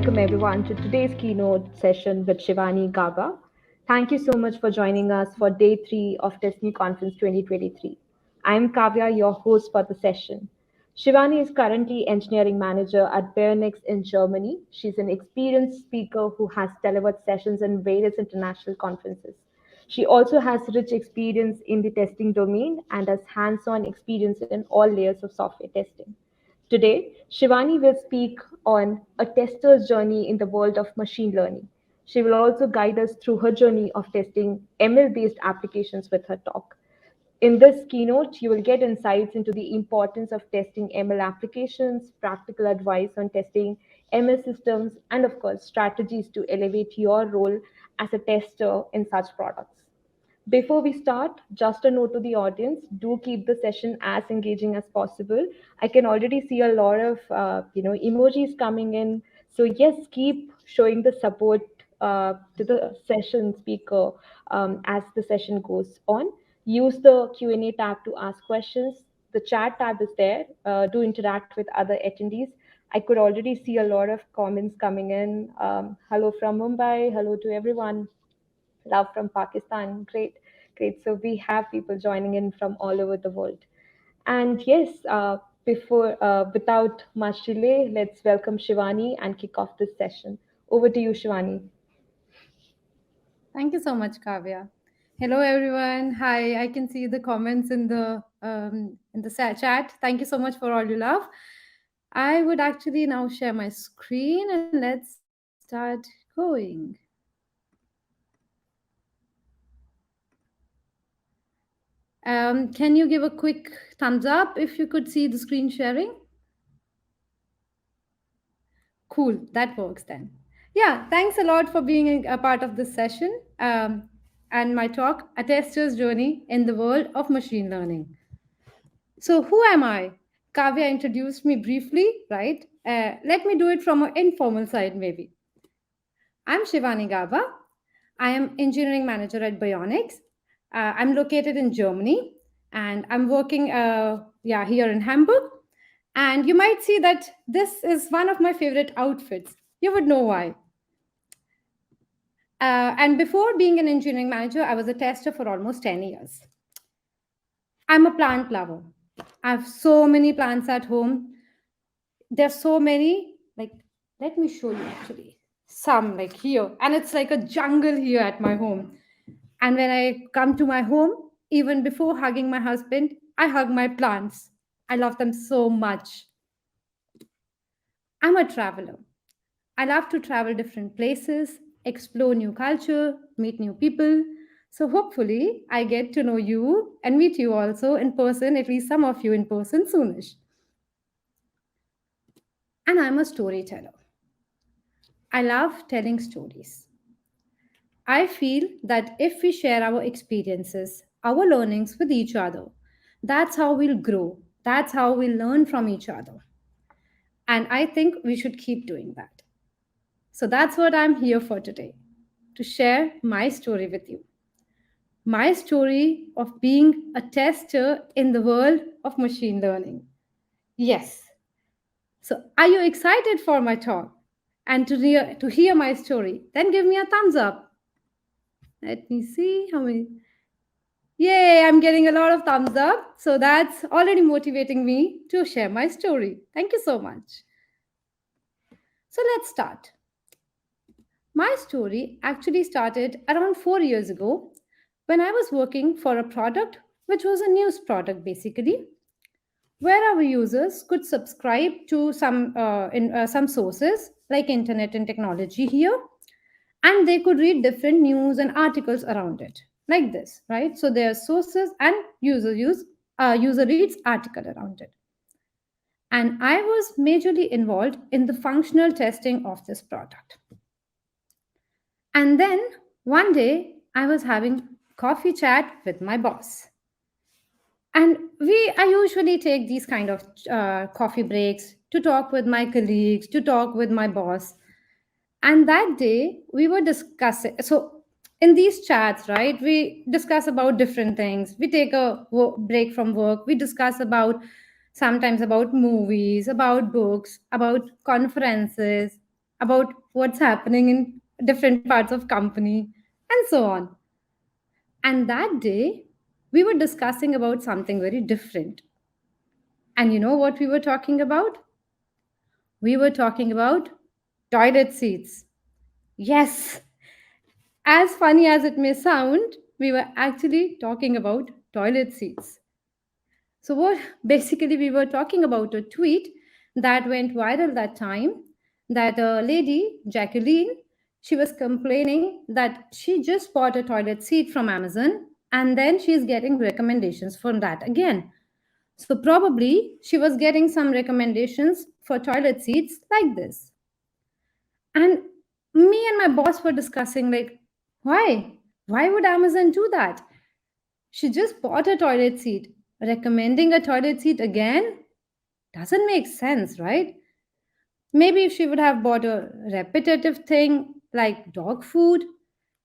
welcome everyone to today's keynote session with Shivani Gaba. Thank you so much for joining us for day 3 of TestMu Conference 2023. I'm Kavya, your host for the session. Shivani is currently engineering manager at Beyonnex in Germany. She's an experienced speaker who has delivered sessions in various international conferences. She also has rich experience in the testing domain and has hands-on experience in all layers of software testing. Today, Shivani will speak on a tester's journey in the world of machine learning. She will also guide us through her journey of testing ML based applications with her talk. In this keynote, you will get insights into the importance of testing ML applications, practical advice on testing ML systems, and of course, strategies to elevate your role as a tester in such products. Before we start, just a note to the audience: do keep the session as engaging as possible. I can already see a lot of emojis coming in. So yes, keep showing the support to the session speaker as the session goes on. Use the Q&A tab to ask questions. The chat tab is there. Do interact with other attendees. I could already see a lot of comments coming in. Hello from Mumbai. Hello to everyone. Love from Pakistan. Great, great. So we have people joining in from all over the world. And yes, without much delay, let's welcome Shivani and kick off this session. Over to you, Shivani. Thank you so much, Kavya. Hello, everyone. Hi, I can see the comments in the chat. Thank you so much for all your love. I would actually now share my screen and let's start going. Can you give a quick thumbs up if you could see the screen sharing? Cool, that works then. Yeah, thanks a lot for being a part of this session and my talk, A Tester's Journey in the World of Machine Learning. So, who am I? Kavya introduced me briefly, right? Let me do it from an informal side, maybe. I'm Shivani Gaba. I am engineering manager at Beyonnex. I'm located in Germany, and I'm working, here in Hamburg. And you might see that this is one of my favorite outfits. You would know why. And before being an engineering manager, I was a tester for almost 10 years. I'm a plant lover. I have so many plants at home. There's so many, like, let me show you actually. Some like here, and it's like a jungle here at my home. And when I come to my home, even before hugging my husband, I hug my plants. I love them so much. I'm a traveler. I love to travel different places, explore new culture, meet new people. So hopefully I get to know you and meet you also in person, at least some of you in person soonish. And I'm a storyteller. I love telling stories. I feel that if we share our experiences, our learnings with each other, that's how we'll grow. That's how we'll learn from each other. And I think we should keep doing that. So that's what I'm here for today, to share my story with you. My story of being a tester in the world of machine learning. Yes. So are you excited for my talk and to hear my story? Then give me a thumbs up. Let me see how many. Yay, I'm getting a lot of thumbs up. So that's already motivating me to share my story. Thank you so much. So let's start. My story actually started around 4 years ago when I was working for a product which was a news product basically, where our users could subscribe to some sources like internet and technology here, and they could read different news and articles around it like this, right? So there are sources and user reads article around it, and I was majorly involved in the functional testing of this product. And then one day I was having coffee chat with my boss. And I usually take these kind of coffee breaks to talk with my colleagues, to talk with my boss. And that day we were discussing. So in these chats, right, we discuss about different things. We take a break from work. We discuss sometimes about movies, about books, about conferences, about what's happening in different parts of company and so on. And that day, we were discussing about something very different. And you know what we were talking about? We were talking about toilet seats. Yes, as funny as it may sound, we were actually talking about toilet seats. So, what basically we were talking about a tweet that went viral that time, that a lady, Jacqueline, she was complaining that she just bought a toilet seat from Amazon and then she's getting recommendations from that again. So, probably she was getting some recommendations for toilet seats like this. And me and my boss were discussing, like, why? Why would Amazon do that? She just bought a toilet seat. Recommending a toilet seat again doesn't make sense, right? Maybe if she would have bought a repetitive thing like dog food,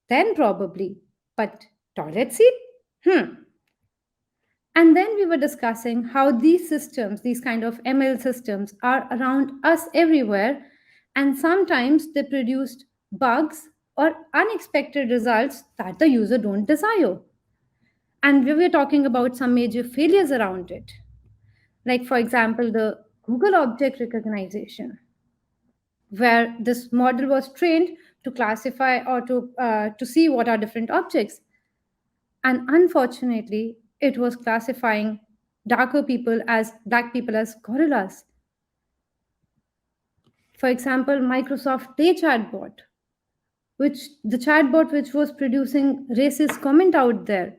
then probably. But toilet seat? Hmm. And then we were discussing how these systems, these kind of ML systems, are around us everywhere, and sometimes they produced bugs or unexpected results that the user don't desire. And we were talking about some major failures around it. Like, for example, the Google object recognition, where this model was trained to classify or to see what are different objects. And unfortunately, it was classifying darker people as black people as gorillas. For example, Microsoft Day chatbot, which the chatbot which was producing racist comment out there,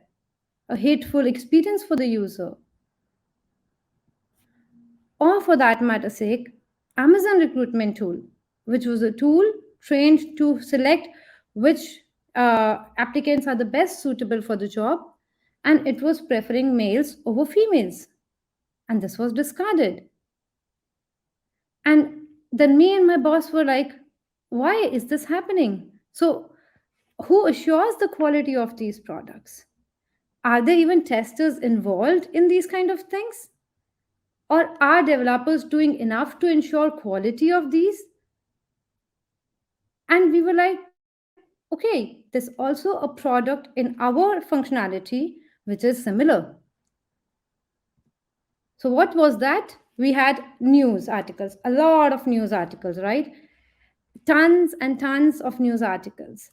a hateful experience for the user. Or for that matter sake, Amazon recruitment tool, which was a tool trained to select which applicants are the best suitable for the job, and it was preferring males over females. And this was discarded. And then me and my boss were like, why is this happening? So, who assures the quality of these products? Are there even testers involved in these kind of things? Or are developers doing enough to ensure quality of these? And we were like, okay, there's also a product in our functionality which is similar. So, what was that? We had news articles, a lot of news articles, right? Tons and tons of news articles.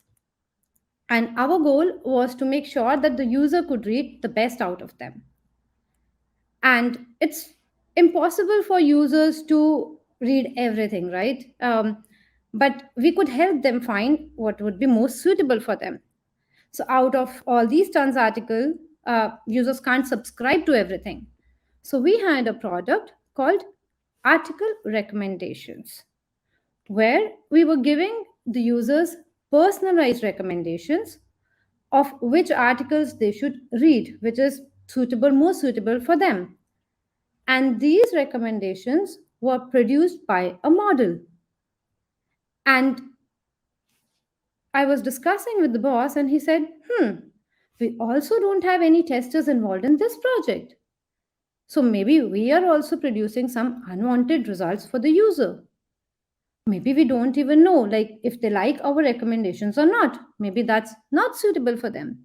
And our goal was to make sure that the user could read the best out of them. And it's impossible for users to read everything, right? But we could help them find what would be most suitable for them. So out of all these tons article, users can't subscribe to everything. So we had a product called article recommendations, where we were giving the users personalized recommendations of which articles they should read, which is suitable, more suitable for them. And these recommendations were produced by a model. And I was discussing with the boss, and he said, we also don't have any testers involved in this project. So maybe we are also producing some unwanted results for the user. Maybe we don't even know like if they like our recommendations or not. Maybe that's not suitable for them.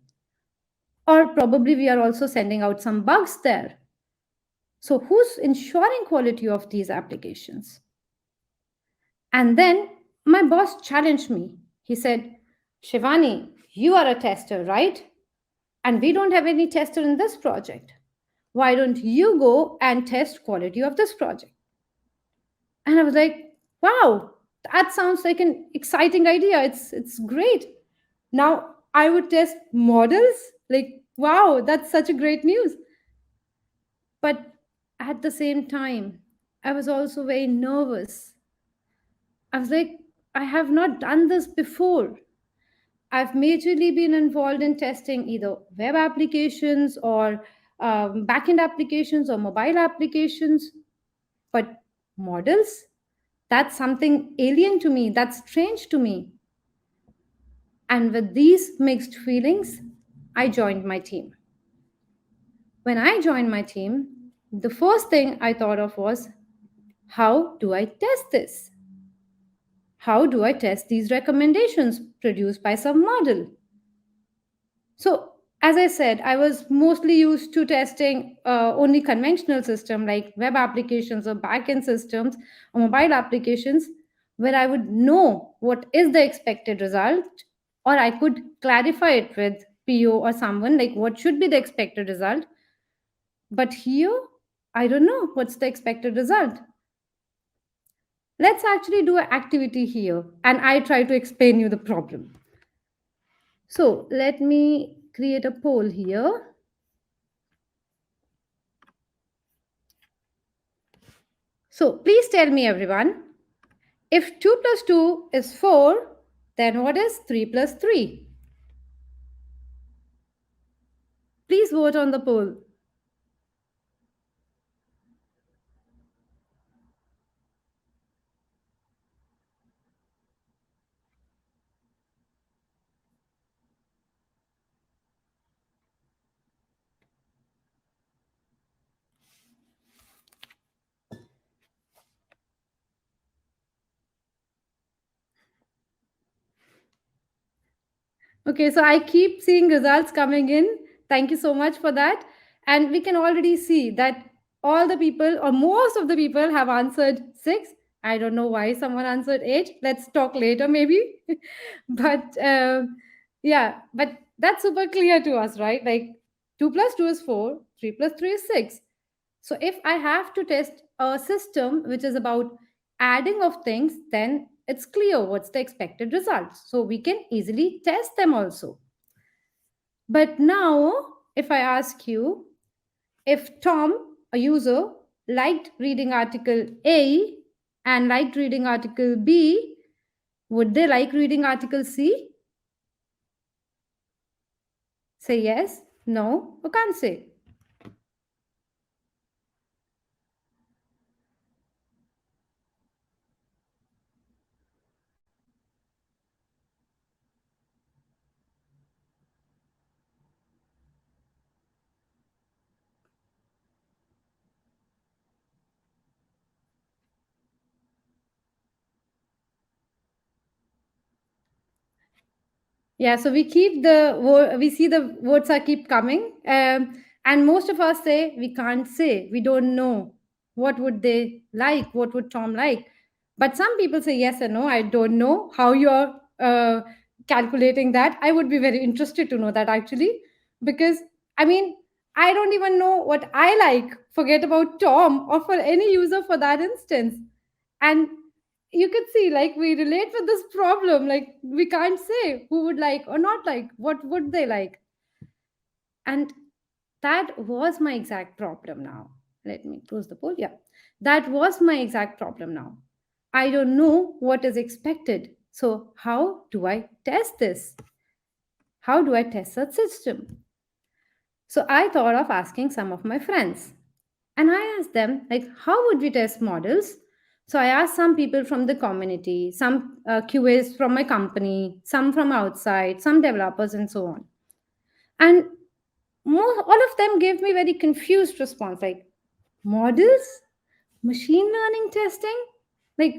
Or probably we are also sending out some bugs there. So who's ensuring quality of these applications? And then my boss challenged me. He said, Shivani, you are a tester, right? And we don't have any tester in this project. Why don't you go and test quality of this project? And I was like, wow, that sounds like an exciting idea. It's great. Now I would test models. Like, wow, that's such a great news. But at the same time, I was also very nervous. I was like, I have not done this before. I've majorly been involved in testing either web applications or backend applications or mobile applications. But models, that's something alien to me, that's strange to me. And with these mixed feelings, I joined my team. When I joined my team, the first thing I thought of was, how do I test this? How do I test these recommendations produced by some model? So, as I said, I was mostly used to testing only conventional system like web applications or backend systems or mobile applications where I would know what is the expected result, or I could clarify it with PO or someone like what should be the expected result. But here, I don't know what's the expected result. Let's actually do an activity here and I try to explain you the problem. So let me create a poll here. So please tell me, everyone, if 2 plus 2 is 4, then what is 3 plus 3? Please vote on the poll. Okay, so I keep seeing results coming in. Thank you so much for that. And we can already see that all the people, or most of the people, have answered 6. I don't know why someone answered 8. Let's talk later, maybe. But yeah, but that's super clear to us, right? Like 2 plus 2 is 4, 3 plus 3 is 6. So if I have to test a system which is about adding of things, then it's clear what's the expected results. So we can easily test them also. But now, if I ask you, if Tom, a user, liked reading article A and liked reading article B, would they like reading article C? Say yes, no, or can't say. Yeah, so we see the votes are keep coming, and most of us say we can't say, we don't know what would they like, what would Tom like, but some people say yes and no. I don't know how you're calculating that. I would be very interested to know that actually, because I mean I don't even know what I like. Forget about Tom or for any user for that instance, and you could see like we relate with this problem, like we can't say who would like or not like, what would they like. And that was my exact problem. Now let me close the poll. Yeah, that was my exact problem. Now I don't know what is expected, so how do I test this? How do I test such system? So I thought of asking some of my friends, and I asked them like, how would we test models? So I asked some people from the community, some QAs from my company, some from outside, some developers, and so on. And all of them gave me very confused response, like models, machine learning testing, like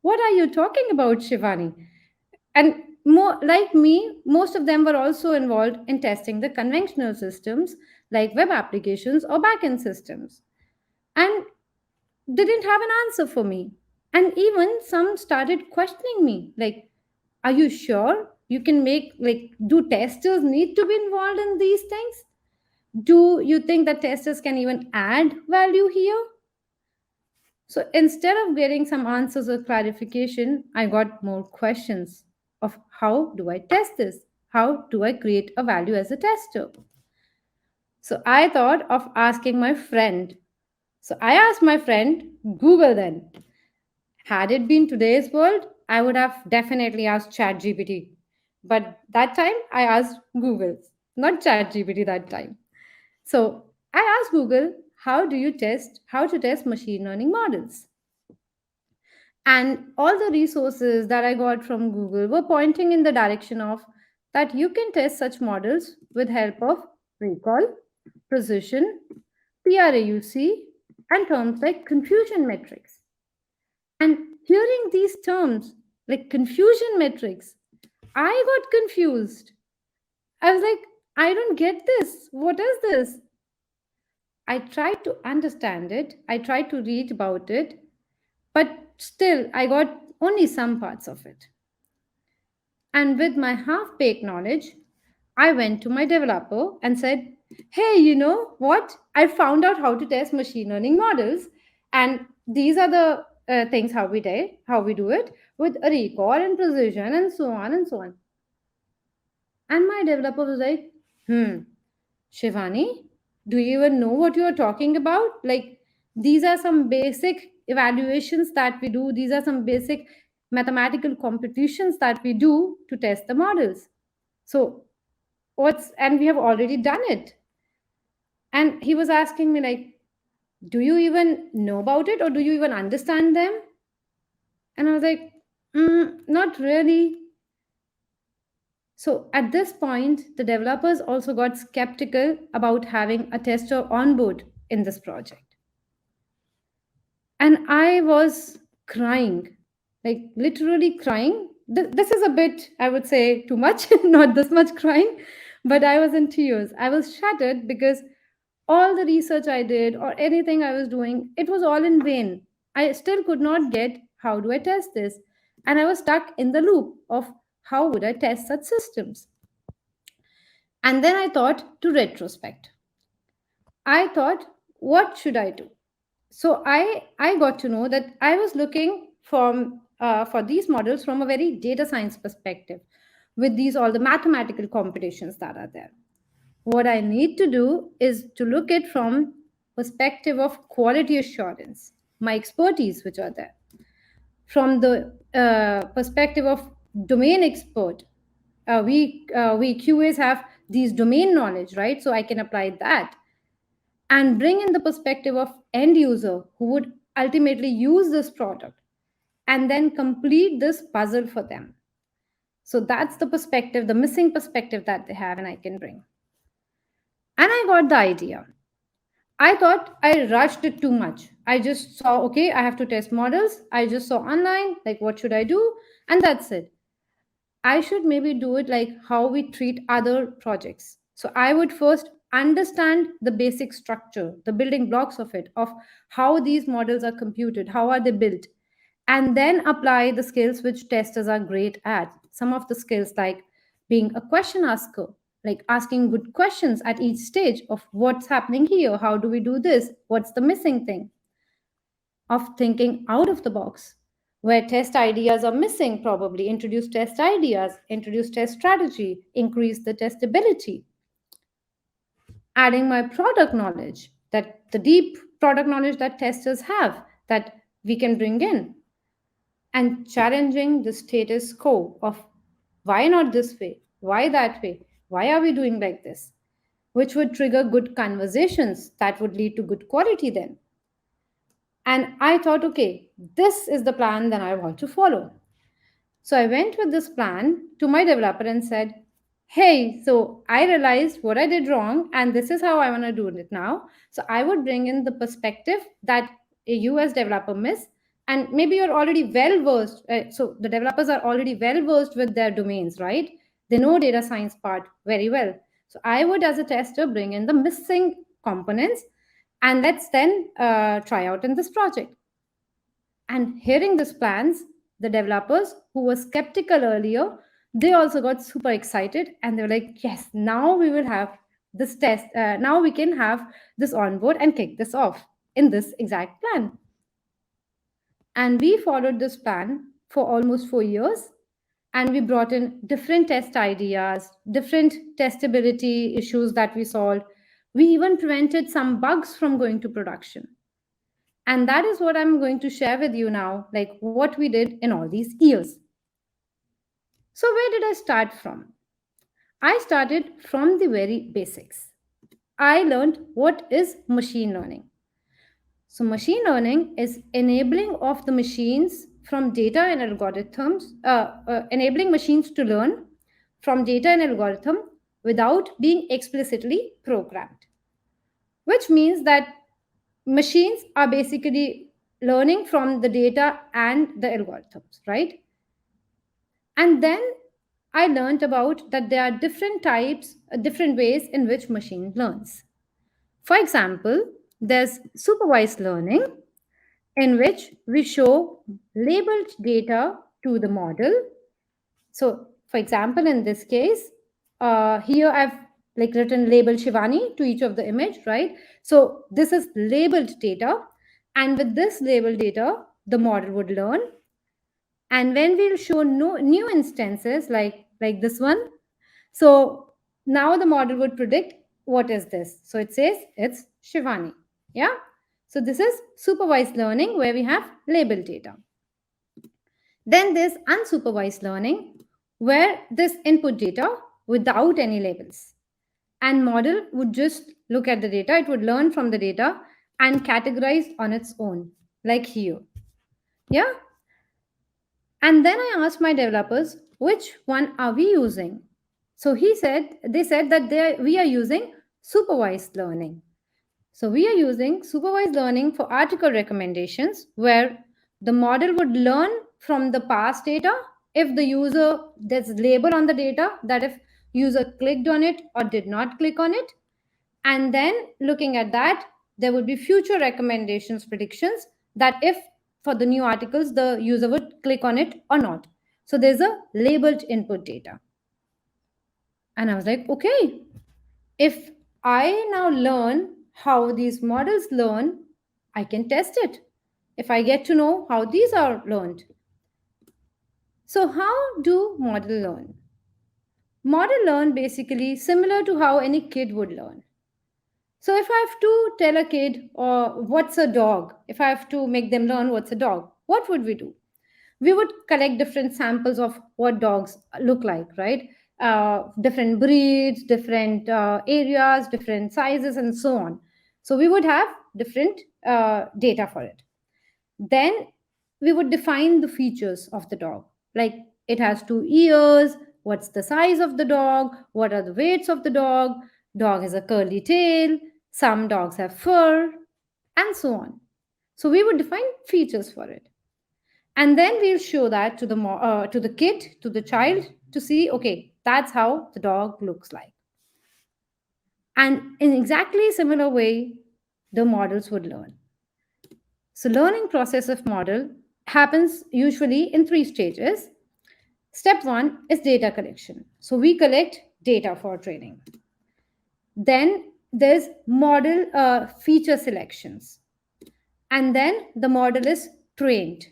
what are you talking about, Shivani? And more like me, most of them were also involved in testing the conventional systems like web applications or backend systems, and they didn't have an answer for me. And even some started questioning me, like, are you sure you can make, like, do testers need to be involved in these things? Do you think that testers can even add value here? So instead of getting some answers or clarification, I got more questions of how do I test this? How do I create a value as a tester? So I thought of asking my friend. So I asked my friend, Google then. Had it been today's world, I would have definitely asked ChatGPT. But that time I asked Google, not ChatGPT that time. So I asked Google, how to test machine learning models? And all the resources that I got from Google were pointing in the direction of that you can test such models with help of recall, precision, PRAUC, and terms like confusion metrics. And hearing these terms like confusion metrics. I got confused. I was like, I don't get this. What is this? I tried to understand it. I tried to read about it, but still, I got only some parts of it. And with my half baked knowledge, I went to my developer and said, hey, you know what? I found out how to test machine learning models. And these are the things how we do it with a recall and precision and so on and so on. And my developer was like, Shivani, do you even know what you are talking about? Like, these are some basic evaluations that we do, these are some basic mathematical computations that we do to test the models. So, and we have already done it. And he was asking me, like, do you even know about it or do you even understand them? And I was like, not really. So at this point, the developers also got skeptical about having a tester on board in this project. And I was crying, like literally crying. This is a bit, I would say, too much, not this much crying, but I was in tears. I was shattered because all the research I did or anything I was doing, it was all in vain. I still could not get how do I test this? And I was stuck in the loop of how would I test such systems? And then I thought to retrospect. I thought, what should I do? So I got to know that I was looking for these models from a very data science perspective, with these all the mathematical computations that are there. What I need to do is to look at from perspective of quality assurance, my expertise which are there, from the perspective of domain expert. We QAs have these domain knowledge, right? So I can apply that and bring in the perspective of end user who would ultimately use this product and then complete this puzzle for them. So that's the perspective, the missing perspective that they have, and I can bring. And I got the idea. I thought I rushed it too much. I just saw, okay, I have to test models. I just saw online, like, what should I do? And that's it. I should maybe do it like how we treat other projects. So I would first understand the basic structure, the building blocks of it, of how these models are computed, how are they built, and then apply the skills which testers are great at. Some of the skills like being a question asker, like asking good questions at each stage of what's happening here, how do we do this, what's the missing thing, of thinking out of the box. Where test ideas are missing, probably introduce test ideas, introduce test strategy, increase the testability. Adding my product knowledge, that the deep product knowledge that testers have, that we can bring in, and challenging the status quo of why not this way, why that way, why are we doing like this, which would trigger good conversations that would lead to good quality then. And I thought, okay, this is the plan that I want to follow. So I went with this plan to my developer and said, hey, so I realized what I did wrong, and this is how I want to do it now. So I would bring in the perspective that a US developer miss, and maybe you're already well versed. So the developers are already well versed with their domains, right? They know data science part very well. So I would, as a tester, bring in the missing components, and let's then try out in this project. And hearing these plans, the developers who were skeptical earlier, they also got super excited and they were like, yes, now we will have this test. Now we can have this on board and kick this off in this exact plan. And we followed this plan for almost 4 years. And we brought in different test ideas, different testability issues that we solved. We even prevented some bugs from going to production. And that is what I'm going to share with you now, like what we did in all these years. So, where did I start from? I started from the very basics. I learned what is machine learning. So, machine learning is enabling of the machines from data and algorithms, enabling machines to learn from data and algorithm without being explicitly programmed, which means that machines are basically learning from the data and the algorithms, right? And then I learned about that there are different types, different ways in which machine learns. For example, there's supervised learning, in which we show labeled data to the model. So, for example, in this case, here I've like written label Shivani to each of the image, right? So this is labeled data, and with this labeled data, the model would learn. And when we'll show no new instances like this one, so now the model would predict what is this. So it says it's Shivani. Yeah. So this is supervised learning where we have labeled data. Then there's unsupervised learning where this input data without any labels. And model would just look at the data, it would learn from the data and categorize on its own, like here. Yeah. And then I asked my developers, which one are we using? So they said that we are using supervised learning. So we are using supervised learning for article recommendations where the model would learn from the past data if the user, there's label on the data that if user clicked on it or did not click on it. And then looking at that, there would be future recommendations predictions that if for the new articles the user would click on it or not. So there's a labeled input data. And I was like, okay, if I now learn how these models learn, I can test it. If I get to know how these are learned. So how do model learn? Model learn basically similar to how any kid would learn. So if I have to tell a kid or what's a dog, if I have to make them learn what's a dog, what would we do? We would collect different samples of what dogs look like, right? Different breeds, different areas, different sizes, and so on. So we would have different data for it. Then we would define the features of the dog, like it has 2 ears, what's the size of the dog, what are the weights of the dog has a curly tail, some dogs have fur, and so on. So we would define features for it, and then we'll show that to the kid, to the child, to see, okay, that's how the dog looks like. And in exactly similar way, the models would learn. So learning process of model happens usually in 3 stages. Step 1 is data collection. So we collect data for training. Then there's model feature selections, and then the model is trained.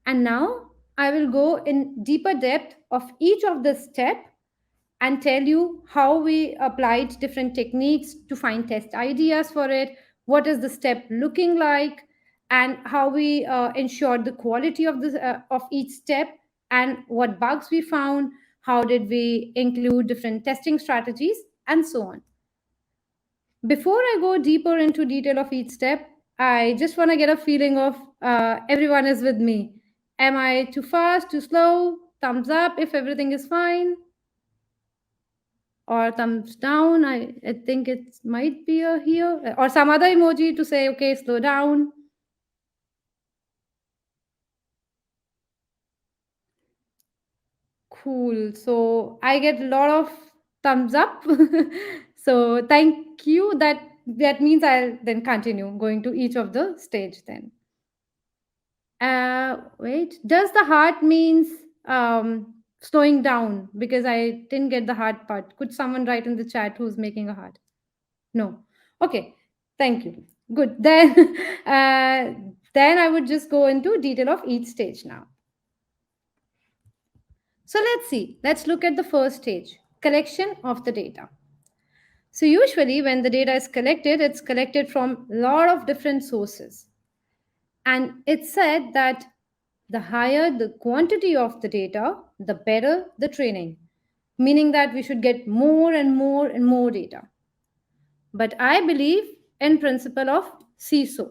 And now I will go in deeper depth of each of the step and tell you how we applied different techniques to find test ideas for it, what is the step looking like, and how we ensured the quality of each step, and what bugs we found, how did we include different testing strategies, and so on. Before I go deeper into detail of each step, I just want to get a feeling of everyone is with me. Am I too fast, too slow? Thumbs up if everything is fine, or thumbs down. I think it might be a here, or some other emoji to say, okay, slow down. Cool. So I get a lot of thumbs up. So thank you. That means I'll then continue going to each of the stage then. Wait, does the heart means slowing down? Because I didn't get the heart part. Could someone write in the chat who's making a heart? No. Okay. Thank you. Good. Then, then I would just go into detail of each stage now. So let's see. Let's look at the first stage, collection of the data. So usually when the data is collected, it's collected from a lot of different sources. And it's said that the higher the quantity of the data, the better the training, meaning that we should get more and more and more data. But I believe in principle of 𝐶𝐸𝐲.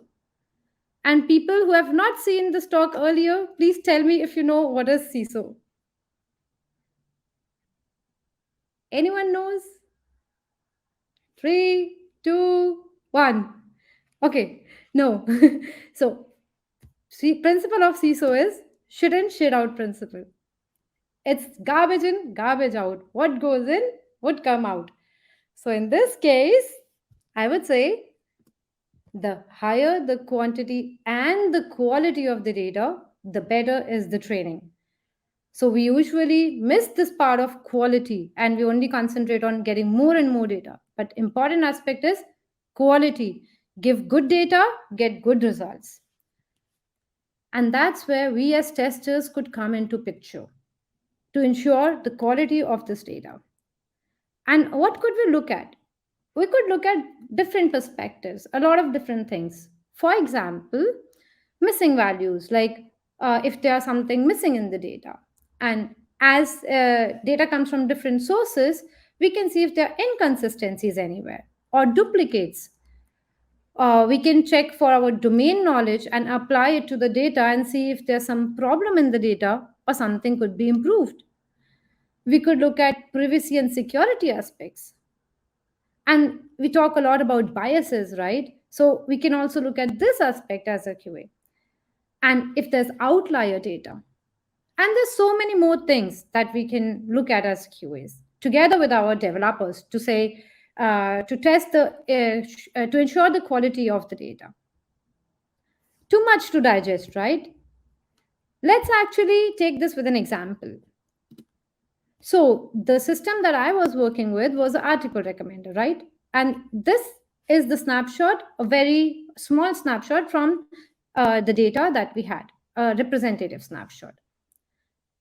And people who have not seen this talk earlier, please tell me if you know what is 𝐶𝐸𝐲. Anyone knows? 3, 2, 1. Okay, no. So, principle of 𝐶𝐸𝐲 is shouldn't shit out principle. It's garbage in, garbage out. What goes in would come out. So in this case, I would say the higher the quantity and the quality of the data, the better is the training. So we usually miss this part of quality and we only concentrate on getting more and more data. But important aspect is quality. Give good data, get good results. And that's where we as testers could come into picture to ensure the quality of this data. And what could we look at? We could look at different perspectives, a lot of different things. For example, missing values, like if there are something missing in the data. And as data comes from different sources, we can see if there are inconsistencies anywhere or duplicates. We can check for our domain knowledge and apply it to the data and see if there's some problem in the data or something could be improved. We could look at privacy and security aspects. And we talk a lot about biases, right? So we can also look at this aspect as a QA. And if there's outlier data. And there's so many more things that we can look at as QAs together with our developers to say, to test to ensure the quality of the data. Too much to digest, right? Let's actually take this with an example. So the system that I was working with was an article recommender, right? And this is the snapshot, a very small snapshot from the data that we had, a representative snapshot.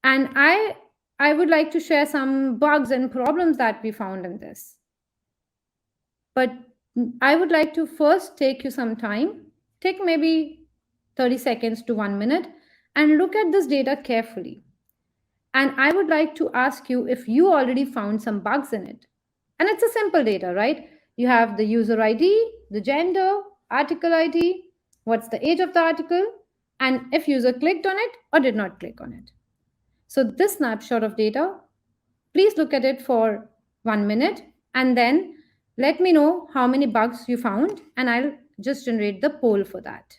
And I would like to share some bugs and problems that we found in this. But I would like to first take you some time, take maybe 30 seconds to 1 minute, and look at this data carefully. And I would like to ask you if you already found some bugs in it. And it's a simple data, right? You have the user ID, the gender, article ID, what's the age of the article, and if user clicked on it or did not click on it. So this snapshot of data, please look at it for 1 minute and then let me know how many bugs you found and I'll just generate the poll for that.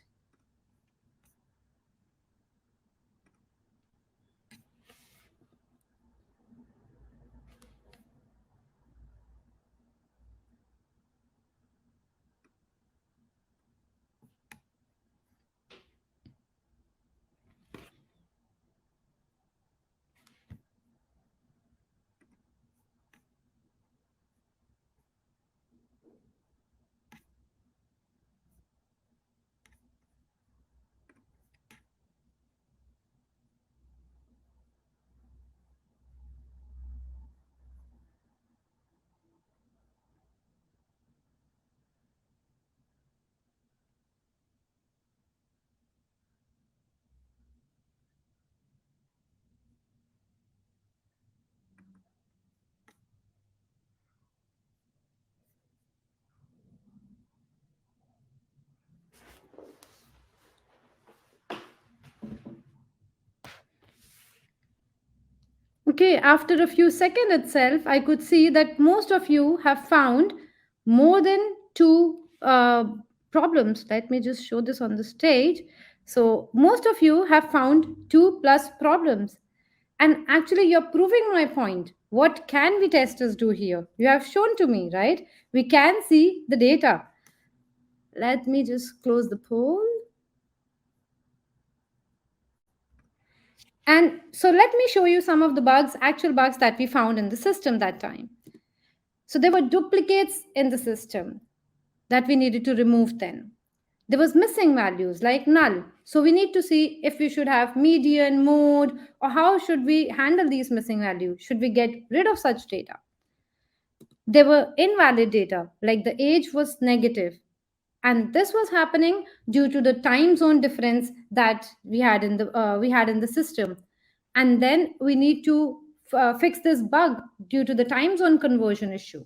Okay, after a few seconds itself, I could see that most of you have found more than two problems. Let me just show this on the stage. So, most of you have found 2+ problems. And actually, you're proving my point. What can we testers do here? You have shown to me, right? We can see the data. Let me just close the poll. And so let me show you some of the bugs, actual bugs that we found in the system that time. So there were duplicates in the system that we needed to remove then. There was missing values like null. So we need to see if we should have median, mode, or how should we handle these missing values? Should we get rid of such data? There were invalid data, like the age was negative. And this was happening due to the time zone difference that we had in the system. And then we need to fix this bug due to the time zone conversion issue.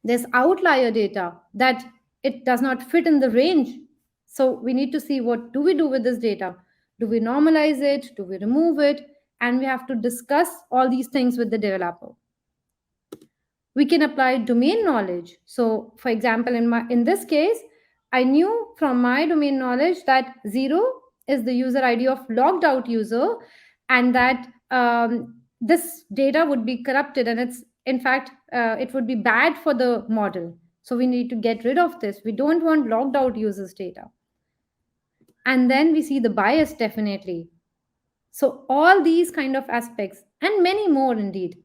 There's outlier data that it does not fit in the range. So we need to see what do we do with this data? Do we normalize it? Do we remove it? And we have to discuss all these things with the developer. We can apply domain knowledge. So for example, in this case, I knew from my domain knowledge that 0 is the user ID of logged out user and that this data would be corrupted, and it's in fact it would be bad for the model. So we need to get rid of this. We don't want logged out users data. And then we see the bias, definitely. So all these kind of aspects and many more indeed,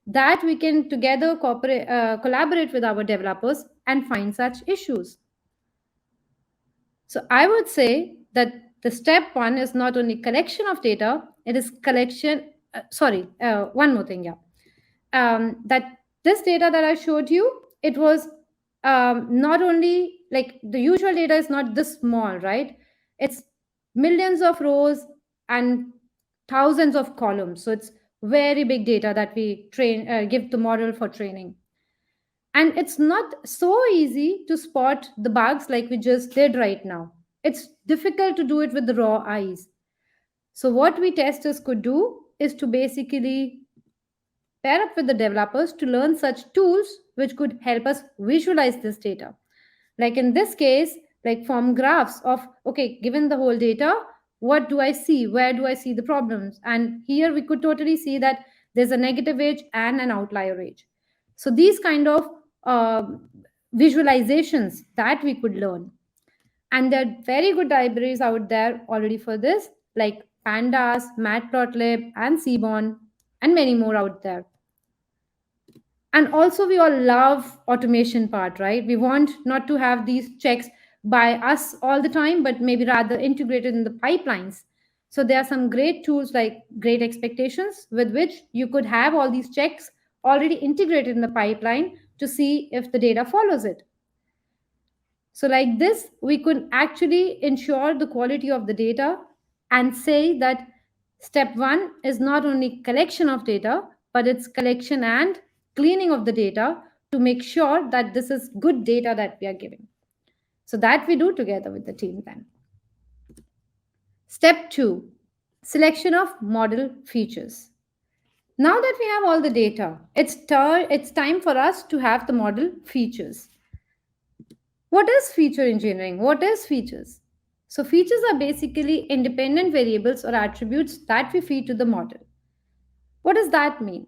that we can together collaborate with our developers and find such issues. So I would say that the step one is not only collection of data, it is collection. One more thing, yeah. That this data that I showed you, it was not only like the usual data is not this small, right? It's millions of rows and thousands of columns. So it's very big data that we give the model for training. And it's not so easy to spot the bugs like we just did right now. It's difficult to do it with the raw eyes. So what we testers could do is to basically pair up with the developers to learn such tools which could help us visualize this data. Like in this case, like form graphs of, okay, given the whole data, what do I see? Where do I see the problems? And here we could totally see that there's a negative age and an outlier age. So these kind of uh, visualizations that we could learn. And there are very good libraries out there already for this, like Pandas, Matplotlib, and 𝐒𝐶 and many more out there. And also we all love automation part, right? We want not to have these checks by us all the time, but maybe rather integrated in the pipelines. So there are some great tools like Great Expectations, with which you could have all these checks already integrated in the pipeline to see if the data follows it. So like this, we could actually ensure the quality of the data and say that step one is not only collection of data, but it's collection and cleaning of the data to make sure that this is good data that we are giving. So that we do together with the team then. Step two, selection of model features. Now that we have all the data, it's time for us to have the model features. What is feature engineering? What is features? So features are basically independent variables or attributes that we feed to the model. What does that mean?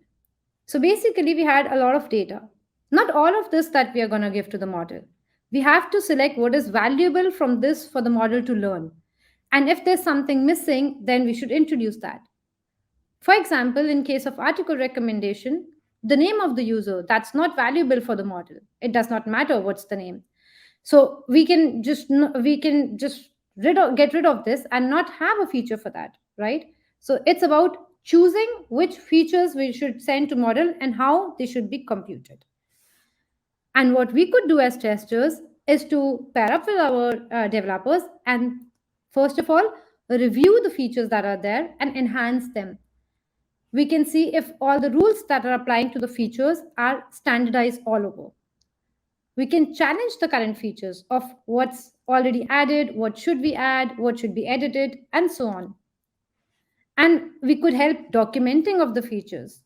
So basically we had a lot of data. Not all of this that we are going to give to the model. We have to select what is valuable from this for the model to learn. And if there's something missing, then we should introduce that. For example, in case of article recommendation, the name of the user, that's not valuable for the model. It does not matter what's the name. So we can just get rid of this and not have a feature for that, right? So it's about choosing which features we should send to model and how they should be computed. And what we could do as testers is to pair up with our developers and first of all review the features that are there and enhance them. We can see if all the rules that are applying to the features are standardized all over. We can challenge the current features of what's already added, what should we add, what should be edited, and so on. And we could help documenting of the features.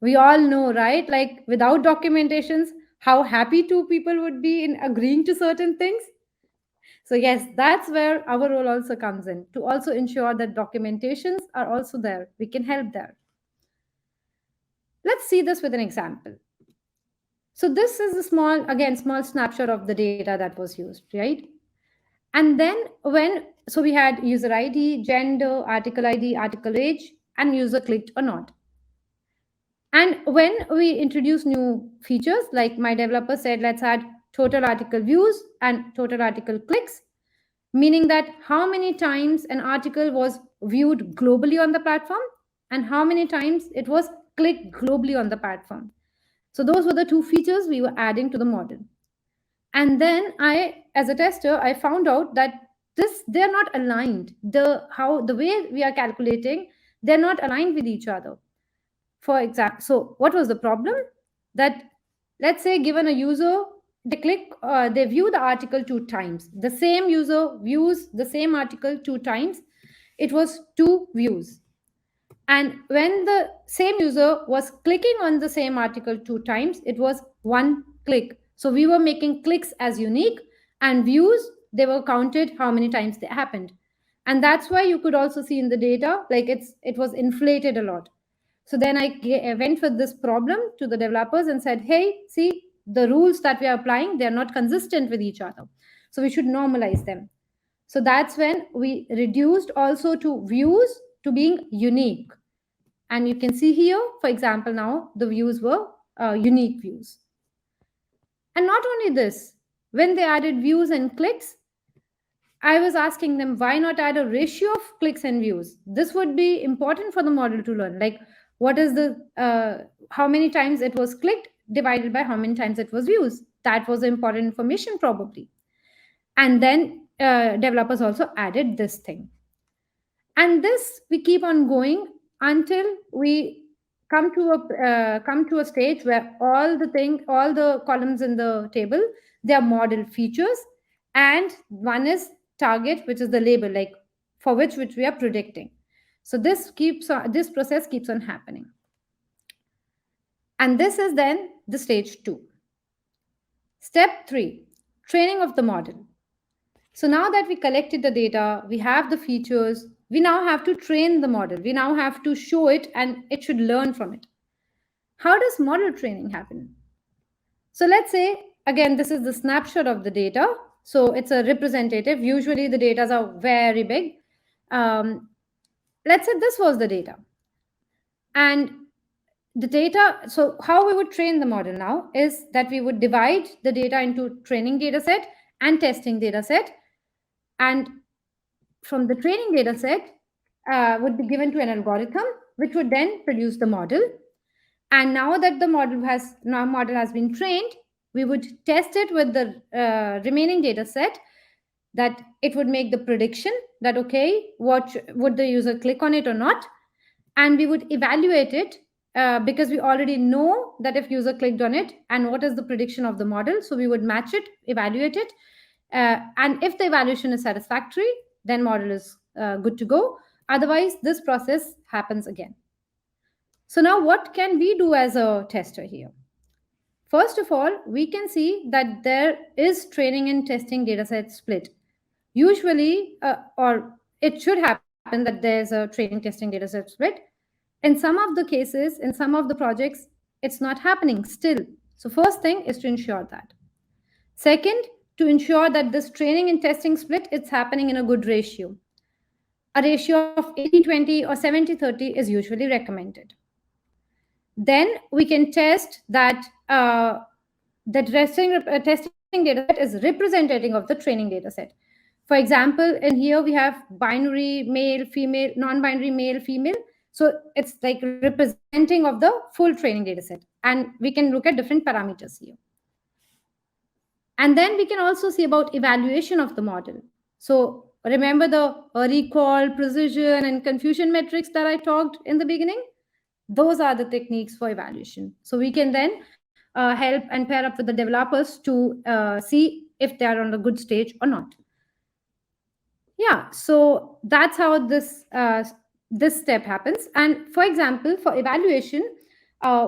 We all know, right? Like without documentations, how happy two people would be in agreeing to certain things. So yes, that's where our role also comes in, to also ensure that documentations are also there. We can help there. Let's see this with an example. So this is a small snapshot of the data that was used, right? And then so we had user ID, gender, article ID, article age, and user clicked or not. And when we introduce new features, like my developer said, let's add total article views and total article clicks, meaning that how many times an article was viewed globally on the platform and how many times it was clicked globally on the platform. So those were the two features we were adding to the model. And then as a tester, I found out that they're not aligned. The way we are calculating, they're not aligned with each other. For example, so what was the problem? That let's say given a user, they view the article 2 times. The same user views the same article 2 times. It was 2 views. And when the same user was clicking on the same article 2 times, it was 1 click. So we were making clicks as unique and views, they were counted how many times they happened. And that's why you could also see in the data, like it was inflated a lot. So then I went with this problem to the developers and said, hey, see, the rules that we are applying, they're not consistent with each other. So we should normalize them. So that's when we reduced also to views to being unique. And you can see here, for example, now the views were unique views. And not only this, when they added views and clicks, I was asking them, why not add a ratio of clicks and views? This would be important for the model to learn. Like, what is how many times it was clicked divided by how many times it was views? That was important information, probably. And then developers also added this thing. And this we keep on going until we come to a stage where all the columns in the table, they are model features, and one is target, which is the label, like for which we are predicting. So this process keeps on happening, and this is then the stage 2. Step 3, training of the model. So now that we collected the data, we have the features, we now have to train the model. We now have to show it and it should learn from it. How does model training happen? So let's say, again, this is the snapshot of the data. So it's a representative. Usually the data are very big. Let's say this was the data. And the data, so how we would train the model now is that we would divide the data into training data set and testing data set. And from the training data set would be given to an algorithm, which would then produce the model. And now that the model has been trained, we would test it with the remaining data set, that it would make the prediction that, okay, would the user click on it or not? And we would evaluate it because we already know that if user clicked on it and what is the prediction of the model. So we would match it, evaluate it. And if the evaluation is satisfactory, then model is good to go. Otherwise, this process happens again. So now what can we do as a tester here? First of all, we can see that there is training and testing dataset split. Usually, or it should happen that there's a training testing dataset split. In some of the cases, in some of the projects, it's not happening still. So first thing is to ensure that. Second, to ensure that this training and testing split is happening in a good ratio. A ratio of 80-20 or 70-30 is usually recommended. Then we can test that testing data set is representative of the training data set. For example, in here we have binary male, female, non-binary male, female. So it's like representing of the full training data set. And we can look at different parameters here. And then we can also see about evaluation of the model. So remember the recall, precision, and confusion metrics that I talked in the beginning? Those are the techniques for evaluation. So we can then help and pair up with the developers to see if they are on a good stage or not. Yeah, so that's how this step happens. And for example, for evaluation,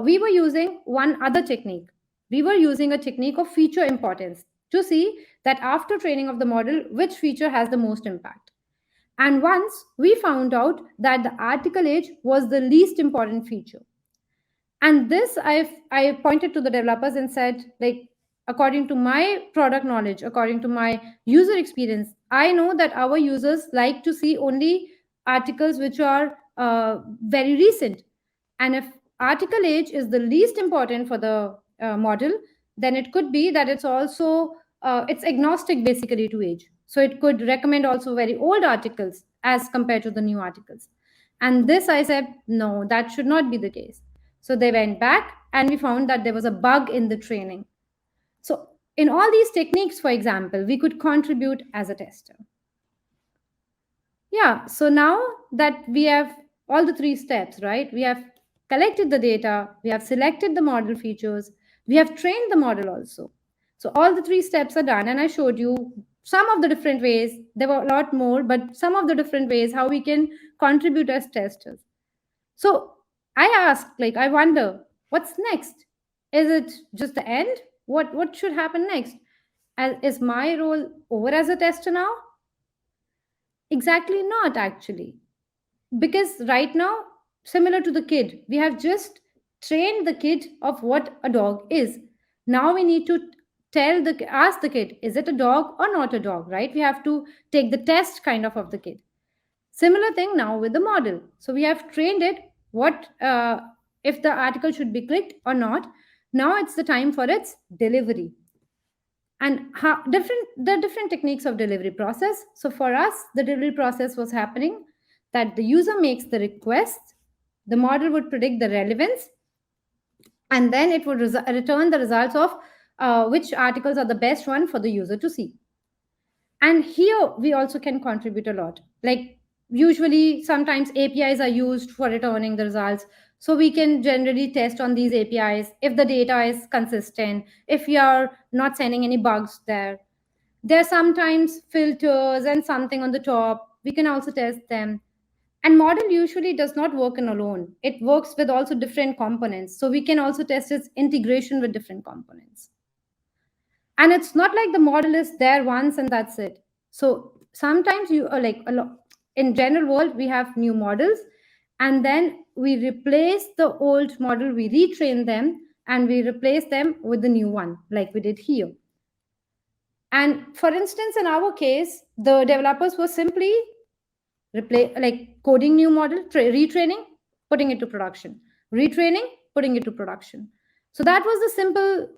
we were using one other technique. We were using a technique of feature importance to see that after training of the model, which feature has the most impact. And once we found out that the article age was the least important feature. And this I pointed to the developers and said, like, according to my product knowledge, according to my user experience, I know that our users like to see only articles which are very recent. And if article age is the least important for the model, then it could be that it's also it's agnostic basically to age. So it could recommend also very old articles as compared to the new articles. And this I said, no, that should not be the case. So they went back and we found that there was a bug in the training. So in all these techniques, for example, we could contribute as a tester. Yeah, so now that we have all the 3 steps, right? We have collected the data, we have selected the model features, we have trained the model also. So all the 3 steps are done, and I showed you some of the different ways. There were a lot more, but some of the different ways how we can contribute as testers. So I ask, like, I wonder, what's next? Is it just the end? What should happen next? Is my role over as a tester now? Exactly not, actually. Because right now, similar to the kid, we have just trained the kid of what a dog is. Now we need to ask the kid, is it a dog or not a dog, right? We have to take the test kind of the kid. Similar thing now with the model. So we have trained it what if the article should be clicked or not. Now it's the time for its delivery. And how different techniques of delivery process. So for us, the delivery process was happening that the user makes the request, the model would predict the relevance, and then it would return the results of which articles are the best one for the user to see. And here we also can contribute a lot. Like usually sometimes APIs are used for returning the results, so we can generally test on these APIs if the data is consistent, if you are not sending any bugs there. There are sometimes filters and something on the top, we can also test them. And model usually does not work in alone, it works with also different components, so we can also test its integration with different components. And it's not like the model is there once and that's it. So sometimes you are like a lot in general world we have new models, and then we replace the old model, we retrain them, and we replace them with the new one like we did here. And for instance, in our case, the developers were simply like coding new model, retraining, putting it to production, retraining, putting it to production. So that was the simple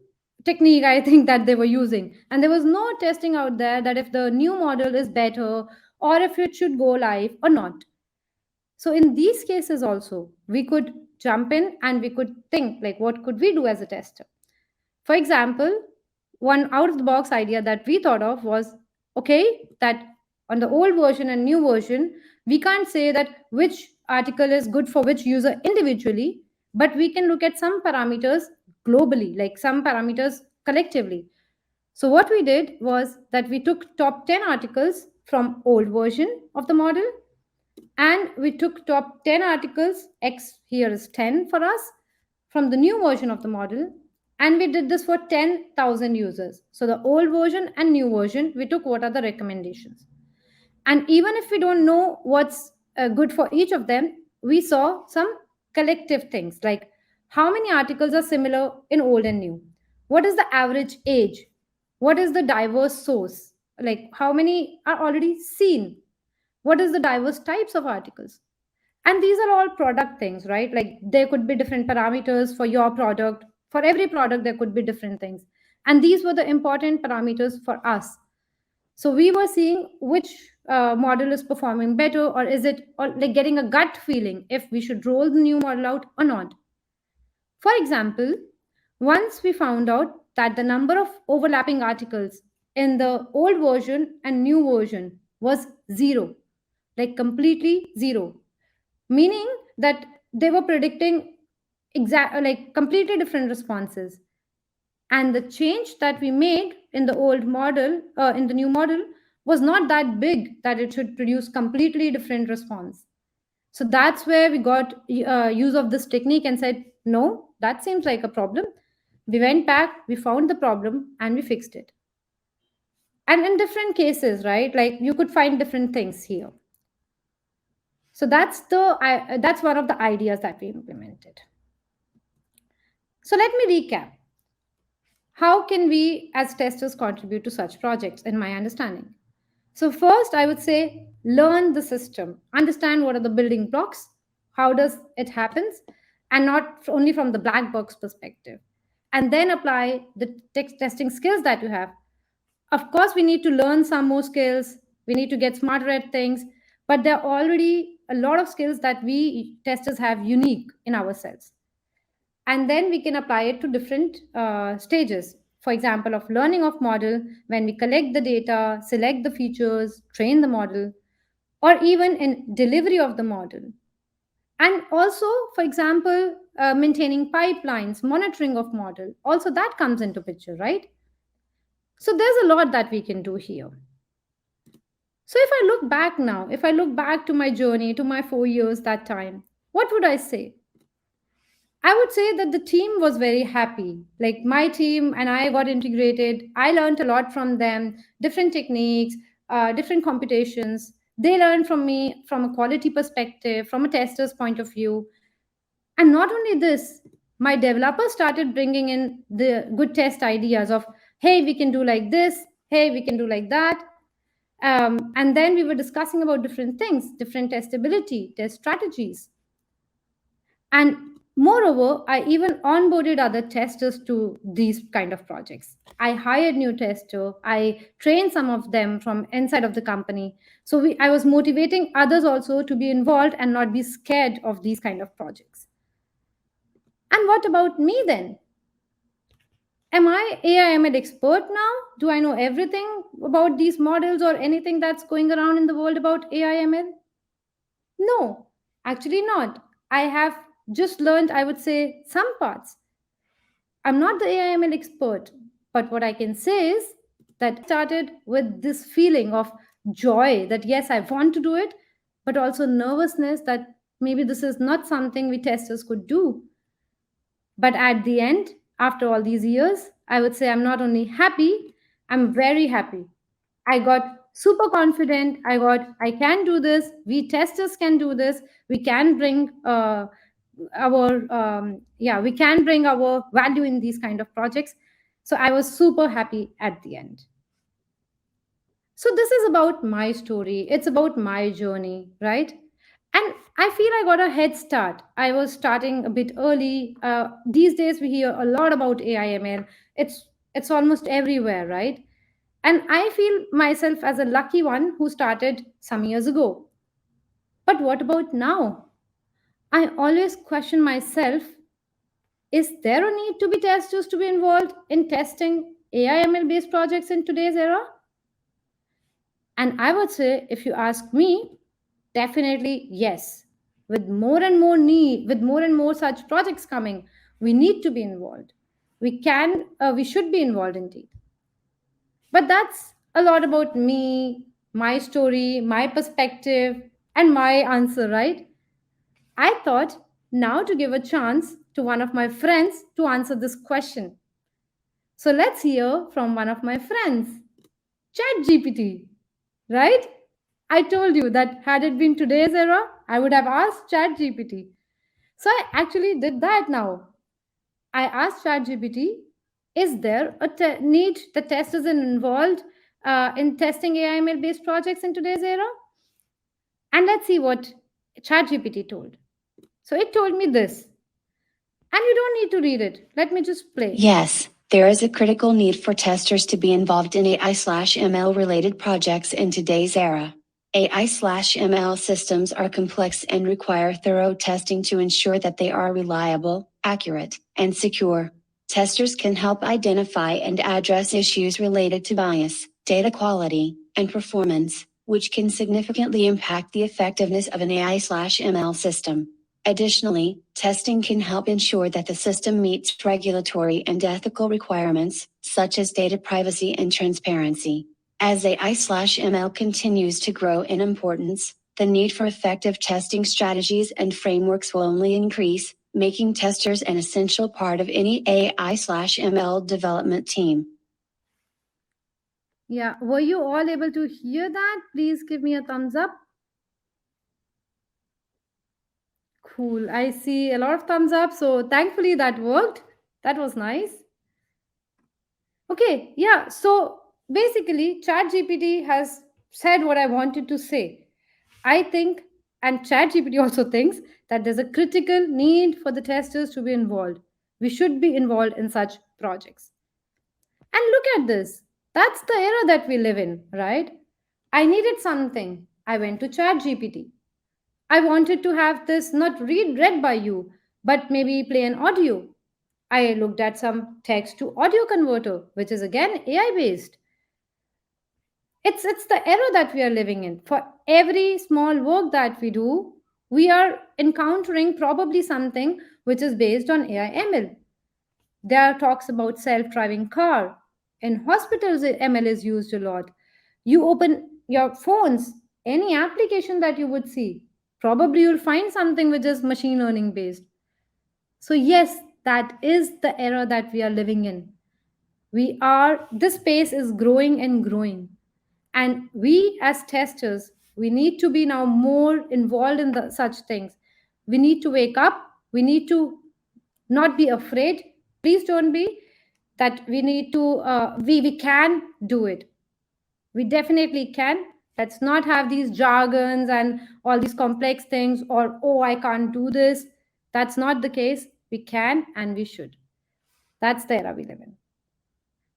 technique I think that they were using, and there was no testing out there that if the new model is better or if it should go live or not. So in these cases also we could jump in and we could think like what could we do as a tester. For example, one out of the box idea that we thought of was, okay, that on the old version and new version, we can't say that which article is good for which user individually, but we can look at some parameters globally, like some parameters collectively. So what we did was that we took top 10 articles from old version of the model, and we took top 10 articles, X here is 10 for us, from the new version of the model, and we did this for 10,000 users. So the old version and new version, we took what are the recommendations. And even if we don't know what's good for each of them, we saw some collective things like how many articles are similar in old and new, what is the average age, what is the diverse source, like how many are already seen, what is the diverse types of articles. And these are all product things, right? Like there could be different parameters for your product, for every product there could be different things, and these were the important parameters for us. So we were seeing which model is performing better, or is it, or like getting a gut feeling if we should roll the new model out or not. For example, once we found out that the number of overlapping articles in the old version and new version was zero, like completely zero, meaning that they were predicting like completely different responses. And the change that we made in the old model, in the new model, was not that big that it should produce completely different response. So that's where we got use of this technique and said, no, that seems like a problem. We went back, we found the problem, and we fixed it. And in different cases, right, like you could find different things here. So that's one of the ideas that we implemented. So let me recap. How can we as testers contribute to such projects, in my understanding? So first, I would say learn the system, understand what are the building blocks, how does it happens, and not only from the black box perspective. And then apply the testing skills that you have. Of course, we need to learn some more skills. We need to get smarter at things, but there are already a lot of skills that we testers have unique in ourselves. And then we can apply it to different stages. For example, of learning of model, when we collect the data, select the features, train the model, or even in delivery of the model. And also, for example, maintaining pipelines, monitoring of model, also that comes into picture, right? So there's a lot that we can do here. So if I look back now, if I look back to my journey, to my 4 years that time, what would I say? I would say that the team was very happy. Like my team and I got integrated. I learned a lot from them, different techniques, different computations. They learn from me from a quality perspective, from a tester's point of view. And not only this, my developers started bringing in the good test ideas of, hey, we can do like this, hey, we can do like that. And then we were discussing about different things, different testability, test strategies. And moreover, I even onboarded other testers to these kind of projects. I hired new tester, I trained some of them from inside of the company. So I was motivating others also to be involved and not be scared of these kind of projects. And what about me then? Am I AI/ML expert now? Do I know everything about these models or anything that's going around in the world about AI/ML? No, actually not. I have just learned, I would say, some parts. I'm not the AI/ML expert, but what I can say is that started with this feeling of joy that yes, I want to do it, but also nervousness that maybe this is not something we testers could do. But at the end, after all these years, I would say I'm not only happy, I'm very happy. I got super confident. I can do this. We testers can do this. We can bring we can bring our value in these kind of projects. So I was super happy at the end. So this is about my story. It's about my journey, right? And I feel I got a head start. I was starting a bit early. These days we hear a lot about AI/ML. It's almost everywhere, right? And I feel myself as a lucky one who started some years ago. But what about now? I always question myself, is there a need to be testers to be involved in testing AI/ML based projects in today's era? And I would say, if you ask me, definitely yes. With more and more such projects coming, we need to be involved. We should be involved indeed. But that's a lot about me, my story, my perspective, and my answer, right? I thought now to give a chance to one of my friends to answer this question. So let's hear from one of my friends, ChatGPT, right? I told you that had it been today's era, I would have asked ChatGPT. So I actually did that now. I asked ChatGPT, is there a need that testers are involved in testing AI/ML based projects in today's era? And let's see what ChatGPT told. So it told me this, and you don't need to read it. Let me just play. Yes, there is a critical need for testers to be involved in AI/ML related projects in today's era. AI/ML systems are complex and require thorough testing to ensure that they are reliable, accurate, and secure. Testers can help identify and address issues related to bias, data quality, and performance, which can significantly impact the effectiveness of an AI/ML system. Additionally, testing can help ensure that the system meets regulatory and ethical requirements, such as data privacy and transparency. As AI/ML continues to grow in importance, the need for effective testing strategies and frameworks will only increase, making testers an essential part of any AI/ML development team. Yeah, were you all able to hear that? Please give me a thumbs up. Cool. I see a lot of thumbs up. So thankfully that worked. That was nice. Okay, yeah. So basically, ChatGPT has said what I wanted to say. I think, and ChatGPT also thinks, that there's a critical need for the testers to be involved. We should be involved in such projects. And look at this. That's the era that we live in, right? I needed something. I went to ChatGPT. I wanted to have this not read by you, but maybe play an audio. I looked at some text to audio converter, which is again AI based. It's the era that we are living in. For every small work that we do, we are encountering probably something which is based on AI/ML. There are talks about self-driving car. In hospitals, ML is used a lot. You open your phones, any application that you would see, probably you'll find something which is machine learning based. So yes, that is the era that we are living in. This space is growing and growing. And we as testers, We need to be now more involved in such things. We need to wake up. We need to not be afraid. Please don't be. That we need to we can do it. We definitely can. Let's not have these jargons and all these complex things, or oh, I can't do this. That's not the case. We can and we should. That's the era we live in.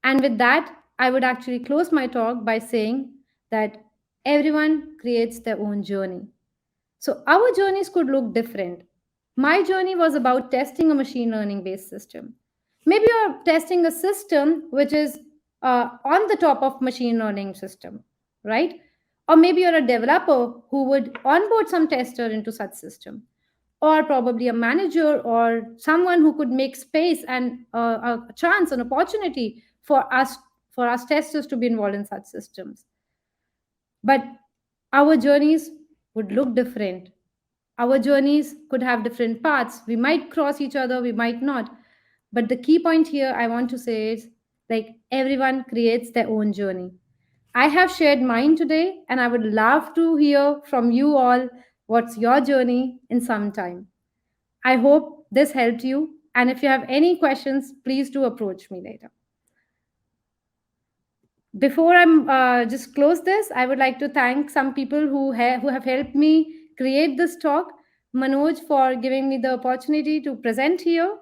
And with that, I would actually close my talk by saying that everyone creates their own journey. So our journeys could look different. My journey was about testing a machine learning based system. Maybe you're testing a system which is on the top of machine learning system, right? Or maybe you're a developer who would onboard some tester into such system, or probably a manager or someone who could make space and a chance, an opportunity for us testers to be involved in such systems. But our journeys would look different. Our journeys could have different paths. We might cross each other, we might not. But the key point here I want to say is, like, everyone creates their own journey. I have shared mine today, and I would love to hear from you all what's your journey in some time. I hope this helped you. And if you have any questions, please do approach me later. Before I'm just close this, I would like to thank some people who have helped me create this talk. Manoj for giving me the opportunity to present here,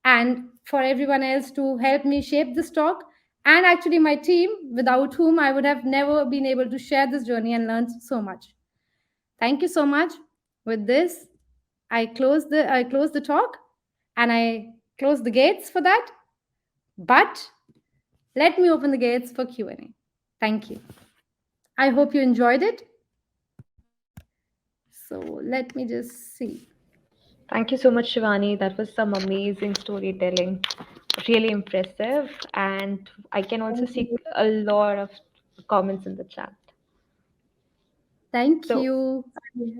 and for everyone else to help me shape this talk, and actually my team, without whom I would have never been able to share this journey and learn so much. Thank you so much. With this, I close the talk, and I close the gates for that. But let me open the gates for Q&A. Thank you. I hope you enjoyed it. So let me just see. Thank you so much, Shivani. That was some amazing storytelling. Really impressive. And I can also see a lot of comments in the chat. Thank So, you.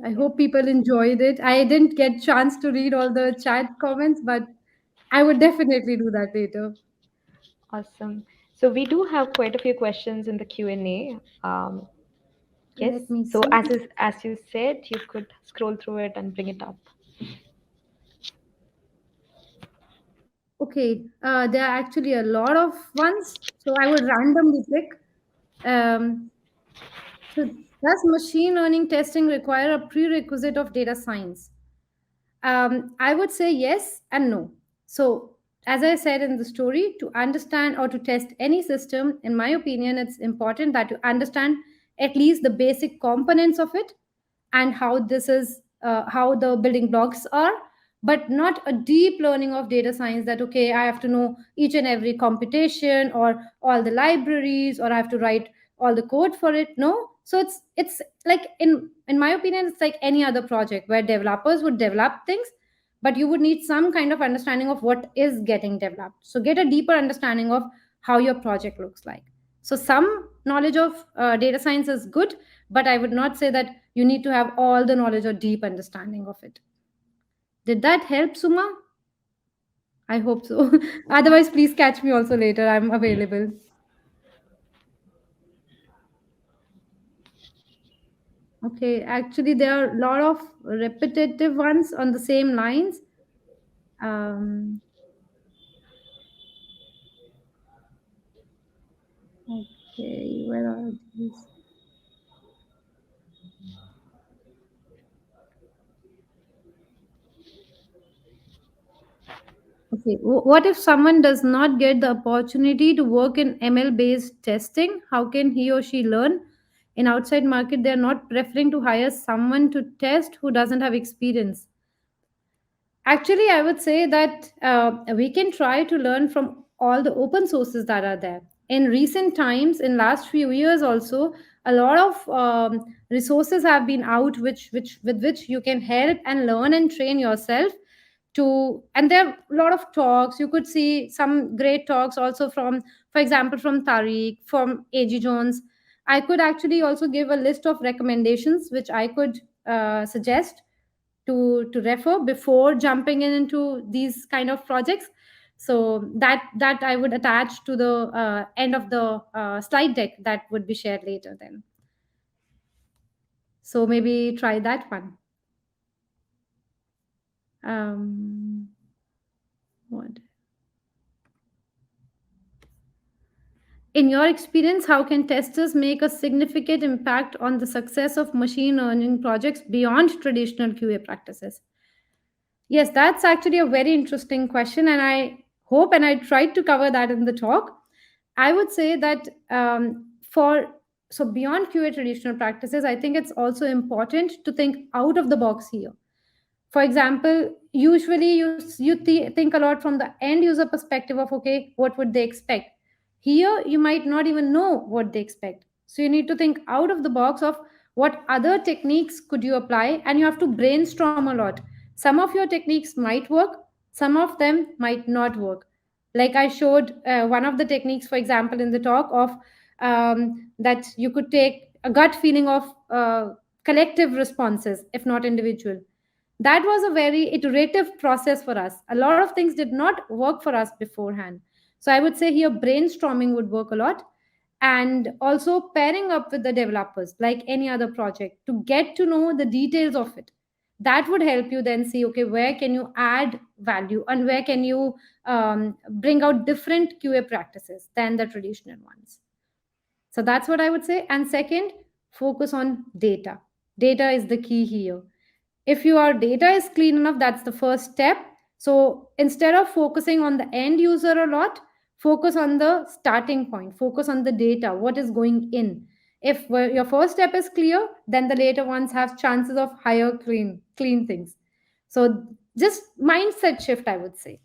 I hope people enjoyed it. I didn't get chance to read all the chat comments, but I would definitely do that later. awesome. So we do have quite a few questions in the Q&A. Yes. Let me So see. as you said, you could scroll through it and bring it up. Okay, there are actually a lot of ones, so I would randomly pick. Um, so, does machine learning testing require a prerequisite of data science? I would say yes and no. So, as I said in the story, to understand or to test any system, in my opinion, it's important that you understand at least the basic components of it, and how the building blocks are, but not a deep learning of data science, that okay, I have to know each and every computation or all the libraries, or I have to write all the code for it. No. So it's like, in my opinion, it's like any other project where developers would develop things, but you would need some kind of understanding of what is getting developed. So get a deeper understanding of how your project looks like. So some knowledge of data science is good, but I would not say that you need to have all the knowledge or deep understanding of it. Did that help, Suma? I hope so. Otherwise, please catch me also later. I'm available. Okay, actually, there are a lot of repetitive ones on the same lines. Um, okay, where are these? Okay, what if someone does not get the opportunity to work in ML based testing? How can he or she learn? In outside market, they are not preferring to hire someone to test who doesn't have experience. Actually, I would say that we can try to learn from all the open sources that are there. In recent times, in last few years, also a lot of resources have been out, which with which you can help and learn and train yourself to. And there are a lot of talks. You could see some great talks also from, for example, from Tariq, from AG Jones. I could actually also give a list of recommendations which I could suggest to refer before jumping into these kind of projects. So that I would attach to the end of the slide deck that would be shared later then. So maybe try that one. Um, what? In your experience, how can testers make a significant impact on the success of machine learning projects beyond traditional QA practices? Yes, that's actually a very interesting question, and I hope and I tried to cover that in the talk. I would say that for so beyond QA traditional practices, I think it's also important to think out of the box here. For example, usually think a lot from the end user perspective of, okay, what would they expect. Here you might not even know what they expect, so you need to think out of the box of what other techniques could you apply, and you have to brainstorm a lot. Some of your techniques might work, some of them might not work. Like I showed one of the techniques, for example, in the talk of that you could take a gut feeling of collective responses if not individual. That was a very iterative process for us. A lot of things did not work for us beforehand. So I would say here brainstorming would work a lot, and also pairing up with the developers like any other project to get to know the details of it. That would help you then see, okay, where can you add value and where can you bring out different QA practices than the traditional ones. So that's what I would say. And second, focus on data. Data is the key here. If your data is clean enough, that's the first step. So instead of focusing on the end user a lot, focus on the starting point, focus on the data, what is going in. If your first step is clear, then the later ones have chances of higher clean things. So just mindset shift, I would say.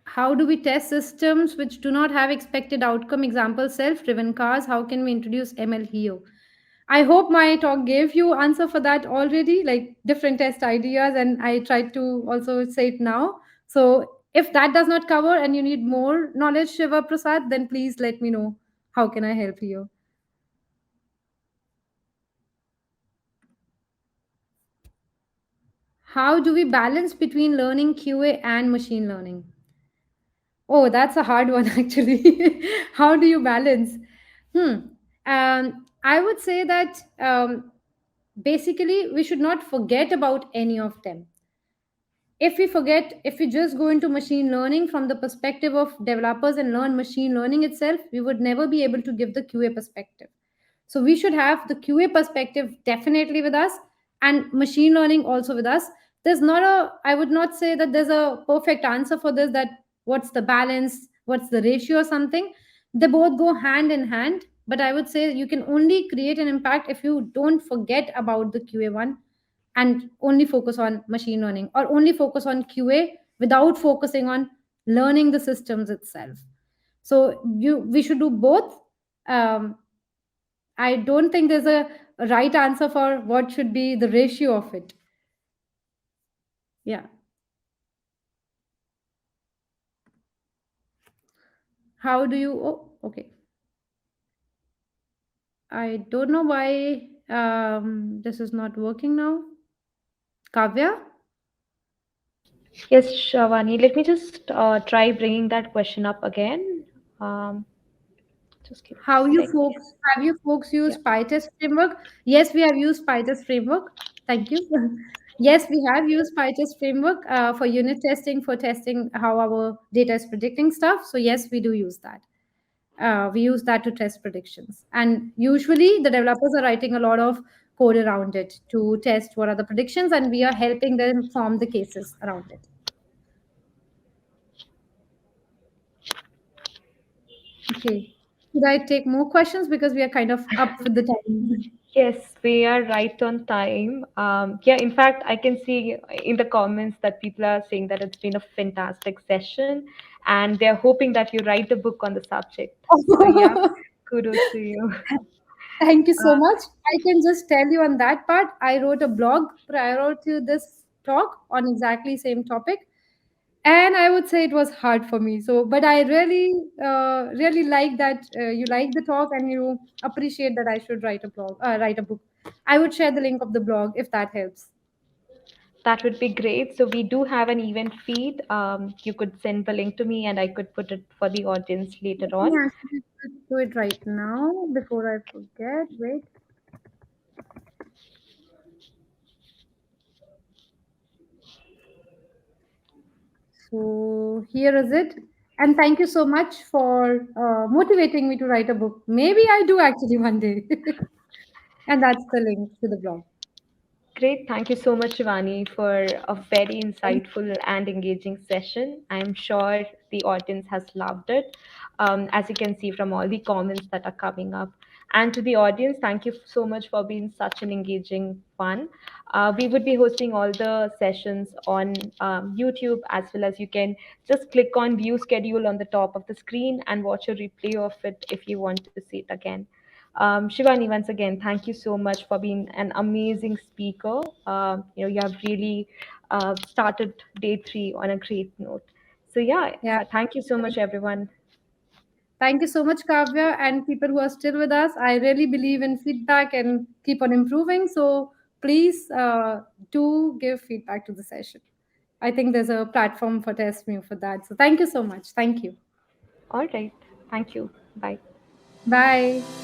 How do we test systems which do not have expected outcome? Example, self-driven cars. How can we introduce ML here? I hope my talk gave you answer for that already, like different test ideas, and I tried to also say it now. So if that does not cover and you need more knowledge, Shiva Prasad, then please let me know. How can I help you? How do we balance between learning QA and machine learning? Oh, that's a hard one, actually. How do you balance? I would say that basically we should not forget about any of them. If we just go into machine learning from the perspective of developers and learn machine learning itself, we would never be able to give the QA perspective. So we should have the QA perspective definitely with us, and machine learning also with us. There's not a, I would not say that there's a perfect answer for this, that what's the balance, what's the ratio or something. They both go hand in hand, but I would say you can only create an impact if you don't forget about the QA one and only focus on machine learning, or only focus on QA without focusing on learning the systems itself. So we should do both. um, I don't think there's a right answer for what should be the ratio of it. Yeah. How do you? Oh, okay. I don't know why this is not working now. Kavya, Yes, Shavani, let me just try bringing that question up again. Um, just give me how a you sec. folks have you folks Yeah. used PyTest framework? Yes, we have used PyTest framework. Thank you. Yes, we have used PyTest framework for unit testing, for testing how our data is predicting stuff. So yes, we do use that. We use that to test predictions, and usually the developers are writing a lot of code around it to test what are the predictions, and we are helping them form the cases around it. Okay, should I take more questions because we are kind of up with the time? Yes, we are right on time. Yeah, in fact, I can see in the comments that people are saying that it's been a fantastic session and they're hoping that you write a book on the subject. So, yeah, kudos to you. Thank you so Uh, much. I can just tell you on that part, I wrote a blog prior to this talk on exactly same topic, and I would say it was hard for me. So, but I really like that you like the talk and you appreciate that I should write a book. I would share the link of the blog if that helps. That would be great. So we do have an event feed. You could send the link to me and I could put it for the audience later Let me on. actually do it right now before I forget. Wait. So here is it. And thank you so much for motivating me to write a book. Maybe I do actually one day. And that's the link to the blog. Great. Thank you so much, Shivani, for a very Thank insightful and engaging session. I'm sure the audience has loved it, as you can see from all the comments that are coming up. And to the audience, thank you so much for being such an engaging one. We would be hosting all the sessions on YouTube, as well as you can just click on view schedule on the top of the screen and watch a replay of it if you want to see it again. Shivani, once again, thank you so much for being an amazing speaker. You have really started day three on a great note. So yeah, Yeah. thank you so much, everyone. Thank you so much, Kavya, and people who are still with us. I really believe in feedback and keep on improving. So please do give feedback to the session. I think there's a platform for TestMu for that. So thank you so much. Thank you. All right, thank you. Bye. Bye.